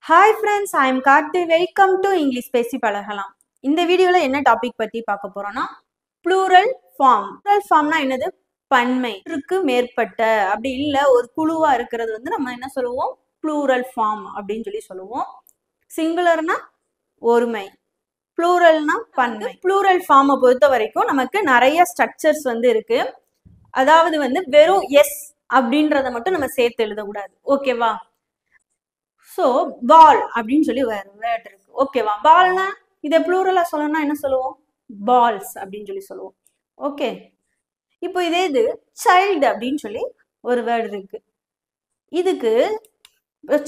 Hi friends, I am Karthi. Welcome to English பேசி பழகலாம். இந்த வீடியோல என்ன டாபிக் பத்தி பார்க்க போறோம்னா plural form. Plural formனா என்னது? பன்மை. ஒன்றுக்கு மேற்பட்ட அப்படி இல்ல ஒரு குழுவா இருக்கிறது வந்து நம்ம என்ன சொல்லுவோம்? plural form அப்படின்னு சொல்லுவோம். சிங்குலர்னா ஒருமை. pluralனா பன்மை. plural form பொறுத்த வரைக்கும் நமக்கு நிறைய ஸ்ட்ரக்சர்ஸ் வந்து இருக்கு. அதாவது வந்து வெறும் எஸ் அப்படின்றத மட்டும் நம்ம சேர்த்து எழுதக்கூடாது. ஓகேவா? ஸோ பால் அப்படின்னு சொல்லி வேர்ட் இருக்கு. ஓகேவா? பால்னா இதை ப்ளூரலா சொல்லணும்னா என்ன சொல்லுவோம்? பால்ஸ் அப்படின்னு சொல்லுவோம். ஓகே, இப்போ இதே இது சைல்டு அப்படின்னு சொல்லி ஒரு வேர்டு இருக்கு. இதுக்கு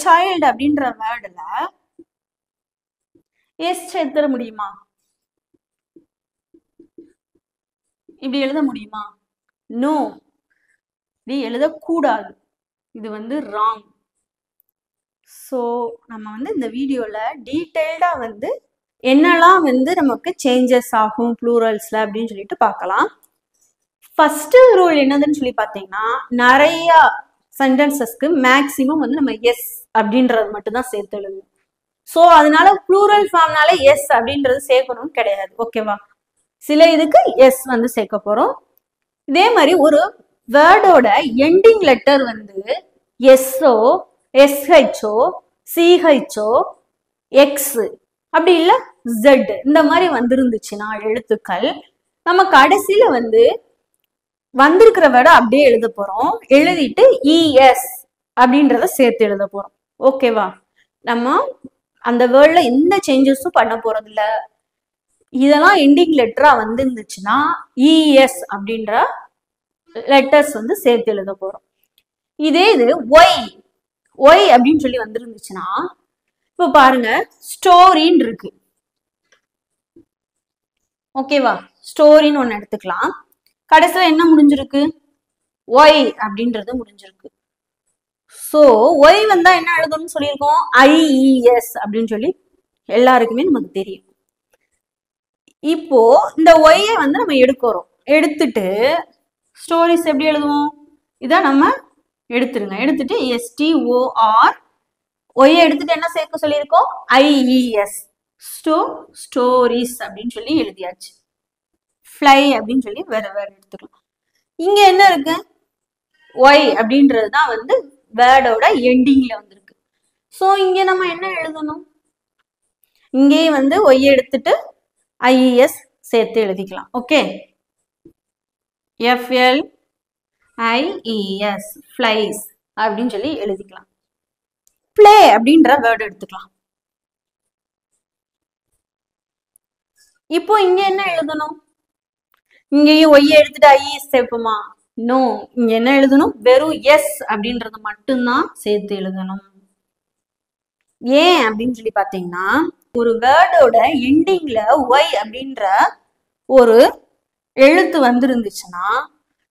சைல்டு அப்படின்ற வேர்டுல எஸ் சேர்த்துட முடியுமா? இப்படி எழுத முடியுமா? நோ, இப்படி எழுதக்கூடாது. இது வந்து ராங். ஸோ நம்ம வந்து இந்த வீடியோவில் டீட்டெயில்டாக வந்து என்னெல்லாம் வந்து நமக்கு சேஞ்சஸ் ஆகும் ப்ளூரல்ஸில் அப்படின்னு சொல்லிட்டு பார்க்கலாம். ஃபஸ்ட்டு ரூல் என்னதுன்னு சொல்லி பார்த்தீங்கன்னா, நிறையா சென்டென்சஸ்க்கு மேக்ஸிமம் வந்து நம்ம எஸ் அப்படின்றது மட்டும்தான் சேர்த்து எழுதுவோம். ஸோ அதனால ப்ளூரல் ஃபார்ம்னாலே எஸ் அப்படின்றது சேர்க்கணும்னு கிடையாது. ஓகேவா? சில இதுக்கு எஸ் வந்து சேர்க்க போகிறோம். இதே மாதிரி ஒரு வேர்டோட எண்டிங் லெட்டர் வந்து எஸ்ஓ, எஸ்ஹெச்ஓ, சிஹெச்ஓ, எக்ஸ் அப்படி இல்லை ஜெட் இந்த மாதிரி வந்துருந்துச்சுன்னா எழுத்துக்கள், நம்ம கடைசியில வந்து வந்திருக்கிற வேர்டை அப்படியே எழுத போறோம். எழுதிட்டு இஎஸ் அப்படின்றத சேர்த்து எழுத போறோம். ஓகேவா? நம்ம அந்த வேர்ட்ல எந்த சேஞ்சஸும் பண்ண போறது இல்லை. இதெல்லாம் எண்டிங் லெட்டரா வந்துருந்துச்சுன்னா இஎஸ் அப்படின்ற லெட்டர்ஸ் வந்து சேர்த்து எழுத போறோம். இதே இது ஒய் ஒய் அப்படின்னு சொல்லி வந்துருந்துச்சுன்னா, இப்போ பாருங்க ஸ்டோரின்னு இருக்கு. ஓகேவா? ஸ்டோரின்னு ஒன்று எடுத்துக்கலாம். கடைசியில் என்ன முடிஞ்சிருக்கு? ஒய் அப்படின்றது முடிஞ்சிருக்கு. ஸோ ஒய் வந்தா என்ன எழுதணும்னு சொல்லியிருக்கோம்? ஐஇஎஸ் அப்படின்னு சொல்லி எல்லாருக்குமே நமக்கு தெரியும். இப்போ இந்த ஒய்யை வந்து நம்ம எடுக்கிறோம். எடுத்துட்டு ஸ்டோரிஸ் எப்படி எழுதுவோம்? இதை நம்ம எடுத்துருங்க. எடுத்துட்டு எஸ்டிஓஆர் ஒய்யை எடுத்துட்டு என்ன சேர்க்க சொல்லியிருக்கோம்? ஐஇஎஸ் ஸ்டோரிஸ் அப்படின்னு சொல்லி எழுதியாச்சு. ஃப்ளை அப்படின்னு சொல்லி வேற எடுத்துக்கலாம். இங்க என்ன இருக்கு? ஒய் அப்படின்றது தான் வந்து வேர்டோட எண்டிங்ல வந்திருக்கு. ஸோ இங்க நம்ம என்ன எழுதணும்? இங்கேயும் வந்து ஒய்யை எடுத்துட்டு ஐஇஎஸ் சேர்த்து எழுதிக்கலாம். ஓகே, எஃப்எல்ஐஇஎஸ் ஃப்ளைஸ் அப்படின்னு சொல்லி எழுதிக்கலாம். பிளே அப்படின்ற வேர்டு எடுத்துக்கலாம். இப்போ இங்க என்ன எழுதணும்? இங்கேயும் ஒய்யை எடுத்துட்டு ஐஎஸ் சேர்ப்போமா? நோ, இங்க என்ன எழுதணும்? வெறும் எஸ் அப்படின்றத மட்டும்தான் சேர்த்து எழுதணும். ஏன் அப்படின்னு சொல்லி பாத்தீங்கன்னா, ஒரு வேர்டோட எண்டிங்ல ஒய் அப்படின்ற ஒரு எழுத்து வந்துருந்துச்சுன்னா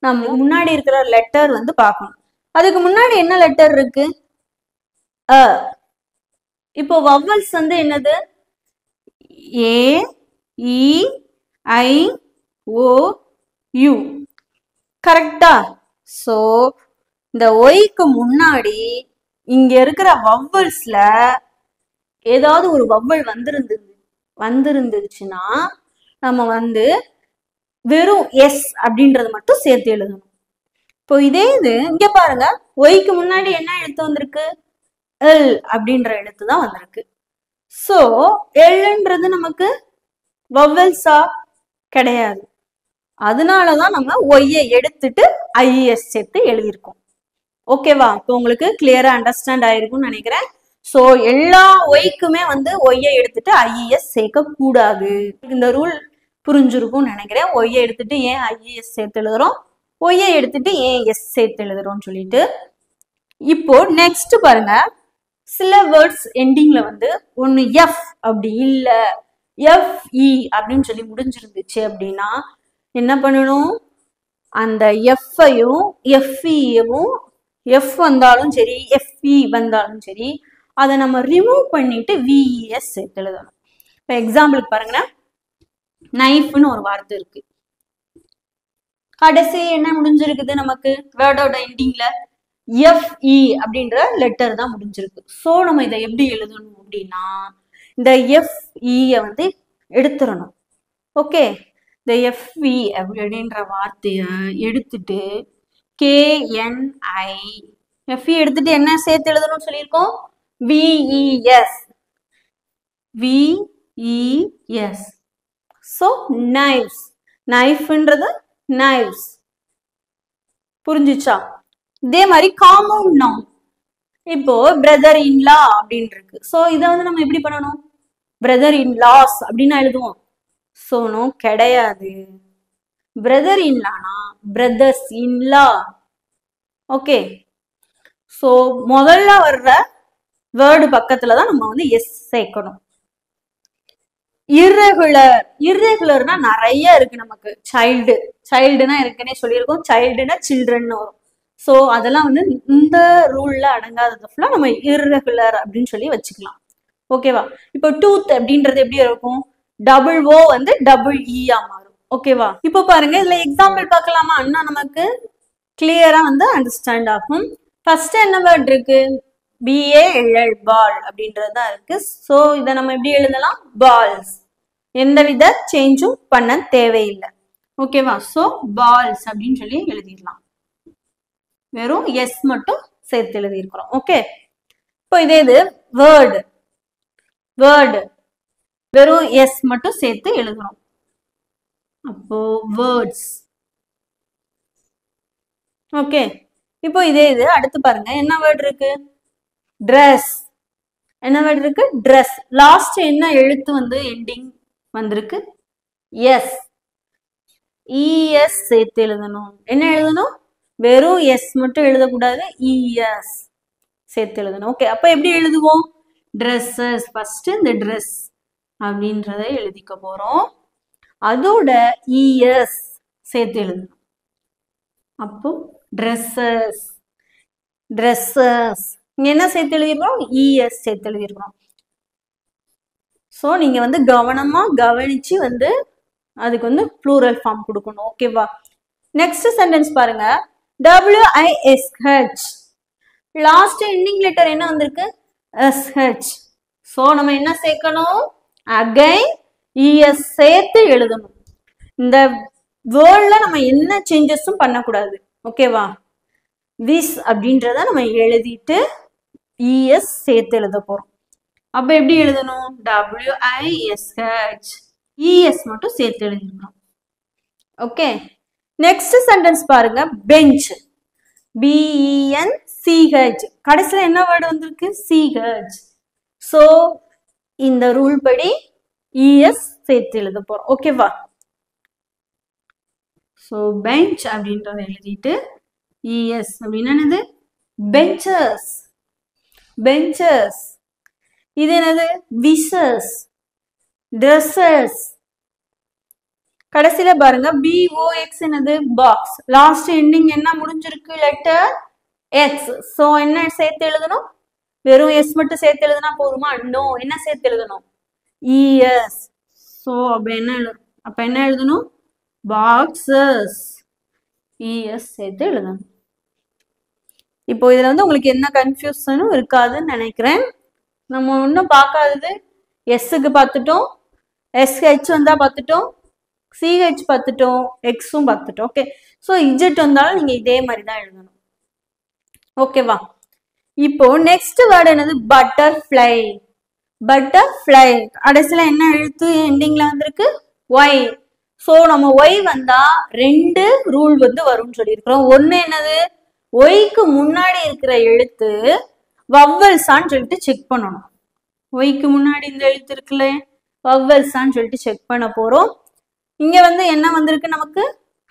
நம்ம முன்னாடி இருக்கிற லெட்டர் வந்து பார்க்கணும். அதுக்கு முன்னாடி என்ன லெட்டர் இருக்கு? அ. இப்போ வவல்ஸ் வந்து என்னது? ஏ, இ, ஐ, ஓ, யூ. கரெக்டா? ஸோ இந்த ஒய்க்கு முன்னாடி இங்க இருக்கிற வவல்ஸ்ல ஏதாவது ஒரு வவல் வந்திருந்துச்சுன்னா நம்ம வந்து வெறும் எஸ் அப்படின்றது மட்டும் சேர்த்து எழுதணும். இப்போ இதே இது இங்க பாருங்க, ஒய்க்கு முன்னாடி என்ன எழுத்து வந்திருக்கு? எல் அப்படின்ற எழுத்து தான் வந்திருக்கு. ஸோ எல்ன்றது நமக்கு வவல்ஸா கிடையாது. அதனாலதான் நம்ம ஒய்யை எடுத்துட்டு ஐஎஸ் சேர்த்து எழுதியிருக்கோம். ஓகேவா? இப்போ உங்களுக்கு கிளியரா அண்டர்ஸ்டாண்ட் ஆயிருக்கும்னு நினைக்கிறேன். ஸோ எல்லா ஒய்க்குமே வந்து ஒய்யை எடுத்துட்டு ஐஎஸ் சேர்க்க கூடாது. இந்த ரூல் புரிஞ்சிருக்கும்னு நினைக்கிறேன். ஒய்யை எடுத்துட்டு ஏன் ஐஎஸ் சேர்த்து எழுதுறோம், ஒய்யை எடுத்துட்டு ஏன் எஸ் சேர்த்து எழுதுறோம்னு சொல்லிட்டு. இப்போ நெக்ஸ்ட் பாருங்க, சில வேர்ட்ஸ் எண்டிங்ல வந்து ஒன்னு எஃப் அப்படி இல்ல எஃப்இ அப்படின்னு சொல்லி முடிஞ்சிருந்துச்சு அப்படின்னா என்ன பண்ணணும்? அந்த எஃப்ஐயும் எஃப்இயும் எஃப் வந்தாலும் சரி எஃப்இ வந்தாலும் சரி அதை நம்ம ரிமூவ் பண்ணிட்டு விஇஎஸ் சேர்த்து எழுதணும். இப்போ எக்ஸாம்பிளுக்கு பாருங்க, நைஃப்னு ஒரு வார்த்தை இருக்கு. கடைசி என்ன முடிஞ்சிருக்குது நமக்கு வேர்டோட எண்டிங்ல? FE அப்படின்ற லெட்டர் தான் முடிஞ்சிருக்கு. ஸோ நம்ம இதை எப்படி எழுதணும் அப்படின்னா இந்த FE வந்து எடுத்துடணும். ஓகே, இந்த FE அப்படின்ற வார்த்தைய எடுத்துட்டு KNI FE எடுத்துட்டு என்ன சேர்த்து எழுதணும்னு சொல்லியிருக்கோம்? VES VES. So knives, நைஃப்ன்றது knives. புரிஞ்சுச்சா? இதே மாதிரி காம்பவுண்ட் நவுன், இப்போ பிரதர் இன் லா அப்படின்னு இருக்கு. ஸோ இதை வந்து நம்ம எப்படி பண்ணணும்? பிரதர் இன் லாஸ் அப்படின்னு எழுதுவோம். ஸோ நோ, கிடையாது. பிரதர் இன் லானா brothers in law. Okay, so முதல்ல வர்ற வேர்டு பக்கத்துல தான் நம்ம வந்து எஸ் சேர்க்கணும். இர்ரெகுலர், இர்ரெகுலர்னா நிறைய இருக்கு நமக்கு. சைல்டுனா இருக்குன்னே சொல்லியிருக்கோம். சைல்டுனா சில்ட்ரன் வரும். ஸோ அதெல்லாம் வந்து இந்த ரூல்ல அடங்காதது ஃபுல்லா நம்ம இர்ரெகுலர் அப்படின்னு சொல்லி வச்சுக்கலாம். ஓகேவா? இப்போ டூத் அப்படின்றது எப்படி இருக்கும்? டபுள் ஓ வந்து டபுள் ஈயா மாறும். ஓகேவா? இப்போ பாருங்க, இதுல எக்ஸாம்பிள் பார்க்கலாமா? அண்ணா நமக்கு கிளியரா வந்து அண்டர்ஸ்டாண்ட் ஆகும். ஃபர்ஸ்ட் என்ன வேர்ட் இருக்கு? BALL, பால் அப்படின்றது தான் இருக்கு. ஸோ இதை நம்ம எப்படி எழுதலாம்? பால்ஸ். எந்தவித சேஞ்சும் பண்ண தேவையில்லை. ஓகேவா? ஸோ பால்ஸ் அப்படின்னு சொல்லி எழுதிடலாம். வெறும் எஸ் மட்டும் சேர்த்து எழுதியிருக்கிறோம். ஓகே, இப்போ இதே இது வேர்டு வெறும் எஸ் மட்டும் சேர்த்து எழுதுறோம். அப்போ வேர்ட்ஸ். ஓகே, இப்போ இதே இது அடுத்து பாருங்க, என்ன வேர்ட் இருக்கு? ட்ரெஸ். என்ன வேர்ட் இருக்கு? ட்ரெஸ். லாஸ்ட் என்ன எழுத்து வந்து எண்டிங் வந்திருக்கு? எஸ். இஎஸ் சேர்த்து எழுதணும். என்ன எழுதணும்? வெறும் எஸ் மட்டும் எழுதக்கூடாது, இஎஸ் சேர்த்து எழுதணும். ஓகே, அப்ப எப்படி எழுதுவோம்? ட்ரெஸ்ஸஸ். ஃபர்ஸ்ட் இந்த ட்ரெஸ் அப்படின்றத எழுதிக்க போறோம். அதோட இஎஸ் சேர்த்து எழுதணும். அப்போ ட்ரெஸ்ஸஸ். இங்க என்ன சேர்த்து எழுதிருக்கோம்? இஎஸ் சேர்த்து எழுதிருக்கோம். ஸோ நீங்க வந்து கவனமா கவனிச்சு வந்து அதுக்கு வந்து ப்ளூரல் ஃபார்ம் கொடுக்கணும். ஓகேவா? நெக்ஸ்ட் சென்டென்ஸ் பாருங்க. WISH. லாஸ்ட் எண்டிங் லெட்டர் என்ன வந்திருக்கு? SH. ஸோ நம்ம என்ன சேர்க்கணும்? அகைன் இஎஸ் சேர்த்து எழுதணும். இந்த வேர்ட்ல நம்ம என்ன சேஞ்சஸும் பண்ணக்கூடாது. ஓகேவா? திஸ் அப்படின்றத நம்ம எழுதிட்டு இஎஸ் சேர்த்து எழுத போறோம். அப்ப எப்படி எழுதணும்? WISH. இஎஸ் மட்டும் சேர்த்து எழுதிடணும். ஓகே, நெக்ஸ்ட் சென்டென்ஸ் பாருங்க. பெஞ்ச். BENCH. கடைசியில என்ன வேர்டு வந்திருக்கு? CH. ஸோ இந்த ரூல் படி இஎஸ் சேர்த்து எழுத போறோம். ஓகேவா? ஸோ பெஞ்ச் அப்படின்றத எழுதிட்டு இஎஸ் அப்படின்னு என்னது? பெஞ்சஸ். இது என்னது? விசஸ். ட்ரெஸ்ஸஸ். கடைசியில பாருங்க, BOX என்னது? பாக்ஸ். லாஸ்ட் எண்டிங் என்ன முடிஞ்சிருக்கு? Letter X. ஸோ என்ன சேர்த்து எழுதணும்? வெறும் எஸ் மட்டும் சேர்த்து எழுதுனா போதுமா? நோ, என்ன சேர்த்து எழுதணும்? இஎஸ். ஸோ அப்ப என்ன எழுதணும்? பாக்ஸஸ். இஎஸ் சேர்த்து எழுதணும். இப்போ இதுல வந்து உங்களுக்கு என்ன கன்ஃபியூஷனும் இருக்காதுன்னு நினைக்கிறேன். நம்ம இன்னும் பார்க்காதது எஸ்ஸுக்கு பார்த்துட்டோம், SH வந்தா பார்த்துட்டோம், CH பார்த்துட்டோம், எக்ஸும் பார்த்துட்டோம். ஓகே, ஸோ இஜெட் வந்தாலும் நீங்க இதே மாதிரி தான் எழுதணும். ஓகேவா? இப்போ நெக்ஸ்ட் வேர்டு என்னது? பட்டர்ஃப்ளை. கடைசியில என்ன எழுத்து எண்டிங்ல வந்திருக்கு? ஒய். ஸோ நம்ம ஒய் வந்தா ரெண்டு ரூல் வந்து வரும்னு சொல்லியிருக்கிறோம். ஒன்னு என்னது? ஒய்க்கு முன்னாடி இருக்கிற எழுத்து வவ்வல்ஸான்னு சொல்லிட்டு செக் பண்ணணும். ஒய்க்கு முன்னாடி இந்த எழுத்து இருக்குல்ல, வவ்வல்ஸான்னு சொல்லிட்டு செக் பண்ண போறோம். இங்க வந்து என்ன வந்திருக்கு? நமக்கு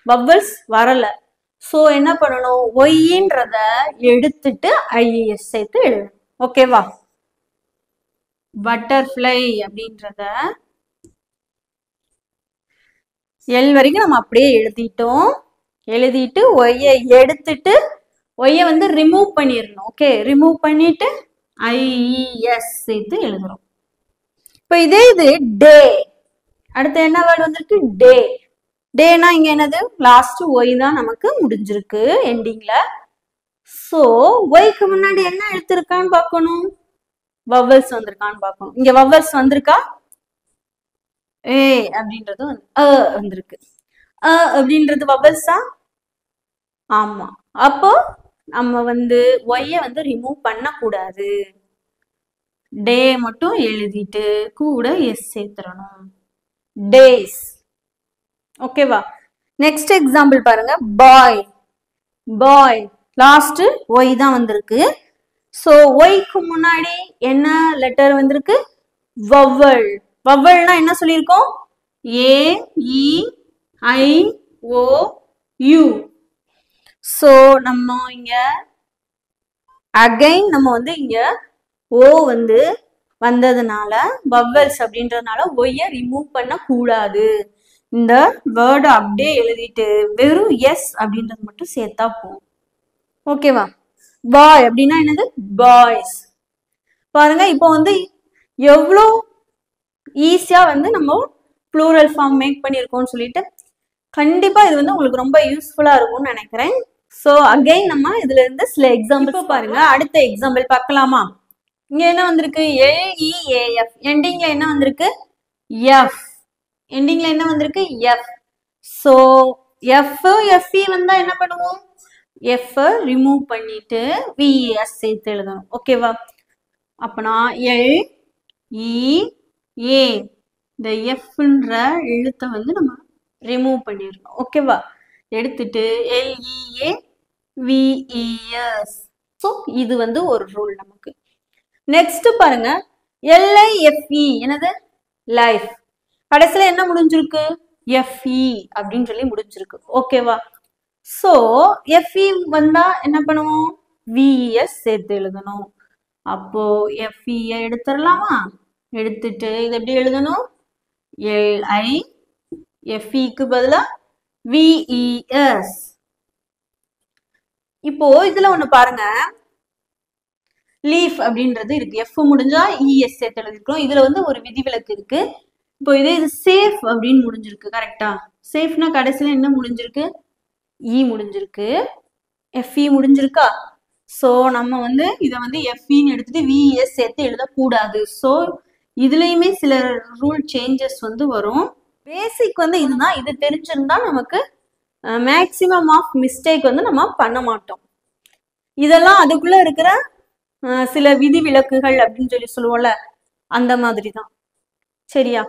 வவ்வல்ஸ் வரல. ஸோ என்ன பண்ணணும்? ஒய்ன்றத எடுத்துட்டு ஐஎஸ் சேர்த்து எழுதணும். ஓகேவா? பட்டர்ஃப்ளை அப்படின்றத எல் வரைக்கும் நம்ம அப்படியே எழுதிட்டு ஒய்யை எடுத்துட்டு ஒய்யை வந்து ரிமூவ் பண்ணிடணும். ஓகே, ரிமூவ் பண்ணிட்டு ஐஎஸ் சேர்த்து எழுதுறோம். இப்போ இதே இது டே. அடுத்து என்ன வேர்டு வந்திருக்கு? டேனா இங்க என்னது? லாஸ்ட் ஒய் தான் நமக்கு முடிஞ்சிருக்கு எண்டிங்ல. சோ ஒய்க்கு முன்னாடி என்ன எழுத்து இருக்கான்னு பார்க்கணும், வவல்ஸ் வந்திருக்கான்னு பார்க்கணும். இங்க வவல்ஸ் வந்திருக்கா, ஏ அப்படின்றது வந்திருக்கு. அப்படின்றது வவல்ஸா, ஆமா. அப்போ நம்ம வந்து ஒய்ய வந்து ரிமூவ் பண்ண கூடாது, டே மட்டும் எழுதிட்டு கூட எஸ் சேர்த்துறணும், டேஸ். ஓகேவா? நெக்ஸ்ட் எக்ஸாம்பிள் பாருங்க, பாய். பாய் லாஸ்ட் ஒய் தான் வந்திருக்கு. சோ ஒய்க்கு முன்னாடி என்ன லெட்டர் வந்திருக்கு, வவல். வவல்னா என்ன சொல்லியிருக்கோம், ஏ இ ஐ ஓ யூ. சோ நம்ம இங்க அகைன் நம்ம வந்து இங்க ஓ வந்து வந்ததுனால வவல்ஸ் அப்படின்றதுனால ஒய்ய ரிமூவ் பண்ண கூடாது. இந்த வேர்டு அப்படியே எழுதிட்டு வெறும் எஸ் அப்படின்றது மட்டும் சேர்த்தா போகும். ஓகேவா? பாய் அப்படின்னா என்னது, பாய்ஸ். பாருங்க இப்போ வந்து எவ்வளோ ஈஸியா வந்து நம்ம ப்ளூரல் ஃபார்ம் மேக் பண்ணியிருக்கோம்னு சொல்லிட்டு, கண்டிப்பா இது வந்து உங்களுக்கு ரொம்ப யூஸ்ஃபுல்லா இருக்கும்னு நினைக்கிறேன். ஸோ அகைன் நம்ம இதுல இருந்து சில எக்ஸாம்பிள் பாருங்க. அடுத்த எக்ஸாம்பிள் பார்க்கலாமா? இங்க என்ன வந்திருக்கு, LEAF. எண்டிங்ல என்ன வந்திருக்கு, எஃப். எண்டிங்ல என்ன வந்திருக்கு, எஃப். ஸோ எஃப் எஃப்இ வந்தா என்ன பண்ணுவோம், எஃப் ரிமூவ் பண்ணிட்டு விஎஸ் சேர்த்து எழுதணும். ஓகேவா? அப்பனா LEA இந்த எஃப்ன்ற எழுத்தை வந்து நம்ம ரிமூவ் பண்ணிடணும். ஓகேவா? எடுத்துட்டு LEAVES. ஸோ இது வந்து ஒரு ரூல் நமக்கு. நெக்ஸ்ட் பாருங்க, LIFE என்னது, லைஃப். கடைசியில என்ன முடிஞ்சிருக்கு, FE அப்படின்னு சொல்லி முடிஞ்சிருக்கு. ஓகேவா? சோ FE வந்தா என்ன பண்ணுவோம், VES சேர்த்து எழுதணும். அப்போ FE எடுத்துடலாமா? எடுத்துட்டு இது எப்படி எழுதணும், LIFEக்கு பதிலா VES. இப்போ இதுல ஒண்ணு பாருங்க, லீஃப் அப்படின்றது இருக்கு, எஃப் முடிஞ்சா இஎஸ் சேர்த்து எழுதிருக்கோம். இதுல வந்து ஒரு விதிவிலக்கு இருக்கு. இப்போ இது சேஃப் அப்படின்னு முடிஞ்சிருக்கு. கரெக்டா? சேஃப்னா கடைசியில என்ன முடிஞ்சிருக்கு, இ முடிஞ்சிருக்கு, எஃப்இ முடிஞ்சிருக்கா? ஸோ நம்ம வந்து இதை வந்து எஃப்இன்னு எடுத்துட்டு விஎஸ் சேர்த்து எழுதக்கூடாது. ஸோ இதுலயுமே சில ரூல் சேஞ்சஸ் வந்து வரும். பேசிக் வந்து இதுதான். இது தெரிஞ்சிருந்தா நமக்கு மேக்சிமம் ஆஃப் மிஸ்டேக் வந்து நம்ம பண்ண மாட்டோம். இதெல்லாம் அதுக்குள்ள இருக்கிற சில விதி விலக்குகள் அப்படின்னு சொல்லி சொல்லுவோம்ல, அந்த மாதிரி தான். சரியா?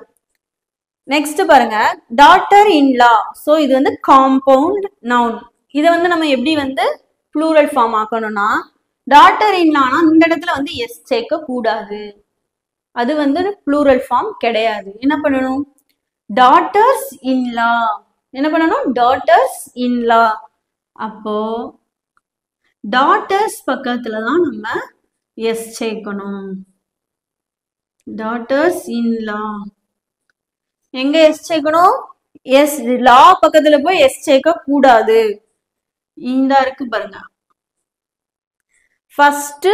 நெக்ஸ்ட் பாருங்க, டாட்டர் இன் லா. ஸோ இது வந்து காம்பவுண்ட் நவுன். இதை வந்து நம்ம எப்படி வந்து plural form ஆக்கணும்னா, daughter in Lana இந்த இடத்துல வந்து எஸ் சேர்க்க கூடாது, அது வந்து ப்ளூரல் ஃபார்ம் கிடையாது. என்ன பண்ணணும், டாட்டர்ஸ் இன் லா. என்ன பண்ணணும், டாட்டர்ஸ் இன் லா. அப்போ டாட்டர்ஸ் பக்கத்துல தான் நம்ம எஸ் சேர்க்கணும். டாட்டர்ஸ் இன் லா எங்க எஸ் சேர்க்கணும், எஸ் லா பக்கத்துல போய் எஸ் சேர்க்க கூடாது. இந்த இருக்கு பாருங்க, ஃபர்ஸ்ட்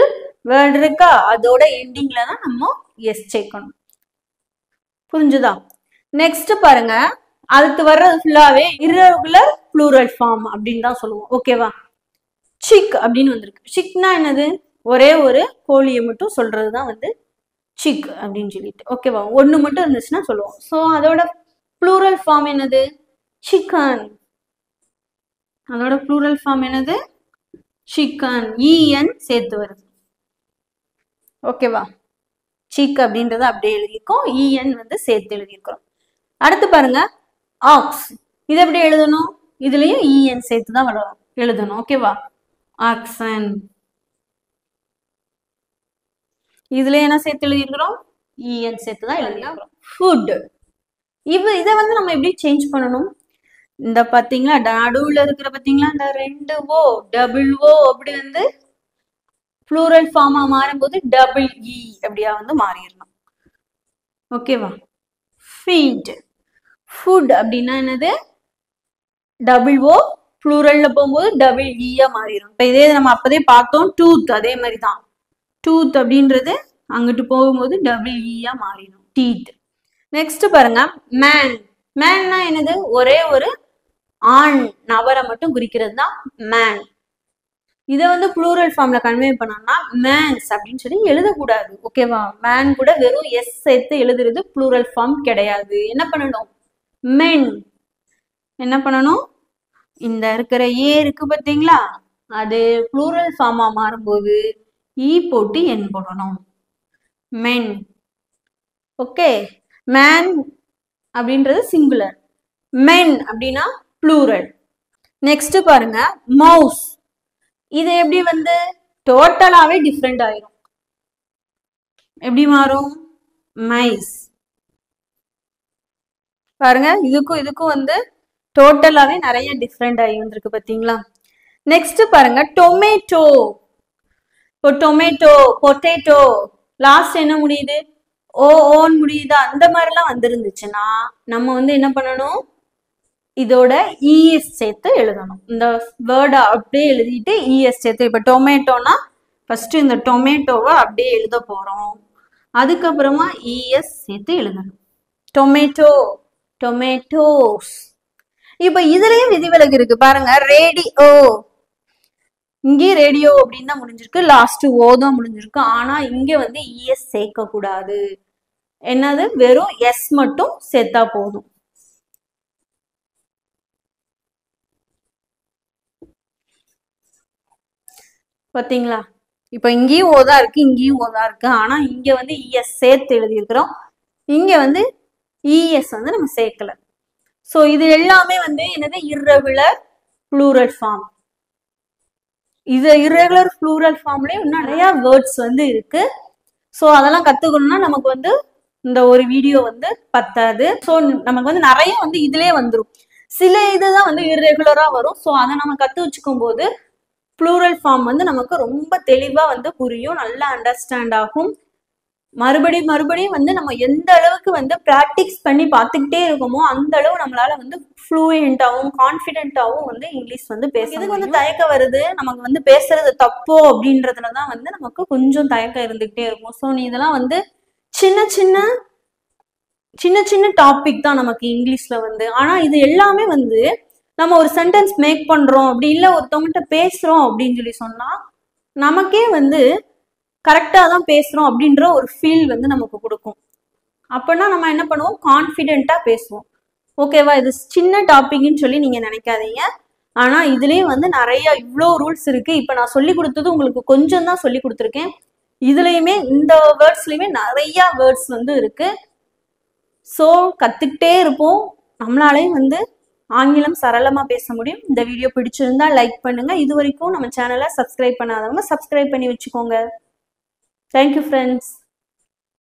வேர்ட் இருக்கா, அதோட எண்டிங்ல தான் நம்ம எஸ் சேர்க்கணும். புரிஞ்சுதா? நெக்ஸ்ட் பாருங்க, அடுத்து வர்றது ஃபுல்லாவே irregular plural ஃபார்ம் அப்படின்னு தான் சொல்லுவோம். ஓகேவா? சிக் அப்படின்னு வந்திருக்கு. சிக்னா என்னது, ஒரே ஒரு கோழியை மட்டும் சொல்றதுதான் வந்து சிக் அப்படின்னு சொல்லிட்டு. ஓகேவா? ஒண்ணு மட்டும் இருந்துச்சுன்னா சொல்லுவோம். ஸோ அதோட ப்ளூரல் ஃபார்ம் என்னது, சிக்கன். அதோட ப்ளூரல் ஃபார்ம் என்னது, சிக்கன். இஎன் சேர்த்து வருது. ஓகேவா? சிக் அப்படின்றத அப்படியே எழுதியிருக்கோம், இஎன் வந்து சேர்த்து எழுதியிருக்கிறோம். அடுத்து பாருங்க, ஆக்ஸ். இது எப்படி எழுதணும், இதுலயும் இஎன் சேர்த்து தான் எழுதணும். ஓகேவா? ஆக்சன். இதுல என்ன சேர்த்து எழுதியிருக்கிறோம், இஎன் சேர்த்து தான் எழுதியிருக்கிறோம். ஃபுட். இதை வந்து நம்ம எப்படி சேஞ்ச் பண்ணணும், இந்த பாத்தீங்களா நடுவுல இருக்கிற பாத்தீங்களா இந்த ரெண்டு ஓ டபுள் ஓ அப்படி வந்து ப்ளூரல் ஃபார்மா மாறும்போது டபுள் இ அப்படியா வந்து மாறிடணும். ஓகேவா? ஃபீட். ஃபுட் அப்படின்னா என்னது, டபுள் ஓ ப்ளூரல்ல போகும்போது டபுள் இயா மாறிடும். இப்ப இதே நம்ம அப்பதே பார்த்தோம், டூத். அதே மாதிரி தான் டூத் அப்படின்றது அங்கிட்டு போகும்போது டபுள் இயா மாறிடும், டீத். நெக்ஸ்ட் பாருங்க, மேன். மேன்னா என்னது, ஒரே ஒரு ஆண் நபரை மட்டும் குறிக்கிறது தான் மேன். இதை வந்து ப்ளூரல் ஃபார்ம்ல கன்வே பண்ணோம்னா மேன்ஸ் அப்படின்னு சொல்லி எழுதக்கூடாது. ஓகேவா? மேன் கூட வெறும் எஸ் சேர்த்து எழுதுறது ப்ளூரல் ஃபார்ம் கிடையாது. என்ன பண்ணணும்? மென். என்ன பண்ணணும்? இந்த இருக்கிற ஏ இருக்கு பார்த்தீங்களா, அது ப்ளூரல் ஃபார்மா மாறும்போது ஈ போட்டு என் போடணும். மென். ஓகே. மேன் அப்படின்றது சிங்குலர், மென் அப்படின்னா ப்ளூரல். நெக்ஸ்ட் பாருங்க, மவுஸ். இது எப்படி வந்து டோட்டலாவே டிஃப்ரெண்ட் ஆயிரும். எப்படி மாறும்? மைஸ். பாருங்க, இதுக்கும் வந்து டோட்டலாவே நிறைய டிஃப்ரெண்ட் ஆகி வந்திருக்கு பாத்தீங்களா? நெக்ஸ்ட் பாருங்க, டொமேட்டோ. இப்போ டொமேட்டோ, பொட்டேட்டோ, லாஸ்ட் என்ன முடியுது? ஓன்னு முடியுதா? அந்த மாதிரிலாம் வந்துருந்துச்சுன்னா நம்ம வந்து என்ன பண்ணணும்? இதோட இஎஸ் சேர்த்து எழுதணும். இந்த வேர்டை அப்படியே எழுதிட்டு இஎஸ் சேர்த்து, இப்போ டொமேட்டோனா ஃபர்ஸ்ட் இந்த டொமேட்டோவை அப்படியே எழுத போறோம், அதுக்கப்புறமா இஎஸ் சேர்த்து எழுதணும். Tomato, tomatoes. இப்போ இதுலயும் விதிவிலக்கு இருக்கு பாருங்க. ரேடியோ, இங்கே ரேடியோ அப்படின்னு தான் முடிஞ்சிருக்கு, லாஸ்ட் ஓ தான் முடிஞ்சிருக்கு. ஆனா இங்க வந்து இஎஸ் சேர்க்க கூடாது. என்னது? வெறும் எஸ் மட்டும் சேர்த்தா போதும். பாத்தீங்களா? இப்போ இங்கேயும் ஓதா இருக்கு, இங்கேயும் ஓதா இருக்கு. ஆனா இங்க வந்து இஎஸ் சேர்த்து எழுதியிருக்கிறோம், இங்க வந்து இஎஸ் வந்து நம்ம சேர்க்கல. ஸோ இது எல்லாமே வந்து என்னது? Irregular plural form. இது இர்ரெகுலர் ப்ளூரல் ஃபார்ம்லயே இன்னும் நிறைய வேர்ட்ஸ் வந்து இருக்கு. ஸோ அதெல்லாம் கத்துக்கணும்னா நமக்கு வந்து இந்த ஒரு வீடியோ வந்து பத்தாது. ஸோ நமக்கு வந்து நிறைய வந்து இதுலயே வந்துடும். சில இதுதான் வந்து இர்ரெகுலரா வரும். ஸோ அதை நம்ம கத்து வச்சுக்கும் போது ப்ளூரல் ஃபார்ம் வந்து நமக்கு ரொம்ப தெளிவா வந்து புரியும், நல்லா அண்டர்ஸ்டாண்ட் ஆகும். மறுபடியும் வந்து நம்ம எந்த அளவுக்கு வந்து பிராக்டிஸ் பண்ணி பார்த்துக்கிட்டே இருக்கோமோ அந்த அளவு நம்மளால வந்து ஃப்ளூயண்டாவும் கான்ஃபிடென்ட்டாவும் வந்து இங்கிலீஷ் வந்து பேச. இதுக்கு வந்து தயக்கம் வருது, நமக்கு வந்து பேசுறது தப்போ அப்படின்றதுலதான் வந்து நமக்கு கொஞ்சம் தயக்கம் இருந்துகிட்டே இருக்கும். ஸோ நீ இதெல்லாம் வந்து சின்ன சின்ன டாபிக் தான் நமக்கு இங்கிலீஷ்ல வந்து. ஆனா இது எல்லாமே வந்து நம்ம ஒரு சென்டென்ஸ் மேக் பண்றோம் அப்படி இல்லை ஒருத்தவங்ககிட்ட பேசுறோம் அப்படின்னு சொல்லி சொன்னா நமக்கே வந்து கரெக்டா தான் பேசுறோம் அப்படின்ற ஒரு ஃபீல் வந்து நமக்கு கொடுக்கும். அப்படின்னா நம்ம என்ன பண்ணுவோம்? கான்ஃபிடென்ட்டா பேசுவோம். ஓகேவா? இது சின்ன டாபிக்னு சொல்லி நீங்க நினைக்காதீங்க. ஆனா இதுலயும் வந்து நிறைய இவ்வளோ ரூல்ஸ் இருக்கு. இப்ப நான் சொல்லி கொடுத்தது உங்களுக்கு கொஞ்சம் தான் சொல்லி கொடுத்துருக்கேன். இதுலயுமே இந்த வேர்ட்ஸ்லயுமே நிறைய வேர்ட்ஸ் வந்து இருக்கு. ஸோ கத்துக்கிட்டே இருப்போம், நம்மளாலையும் வந்து ஆங்கிலம் சரளமா பேச முடியும். இந்த வீடியோ பிடிச்சிருந்தா லைக் பண்ணுங்க. இது வரைக்கும் நம்ம சேனலை சப்ஸ்கிரைப் பண்ணாதவங்க சப்ஸ்கிரைப் பண்ணி வச்சுக்கோங்க. Thank you friends.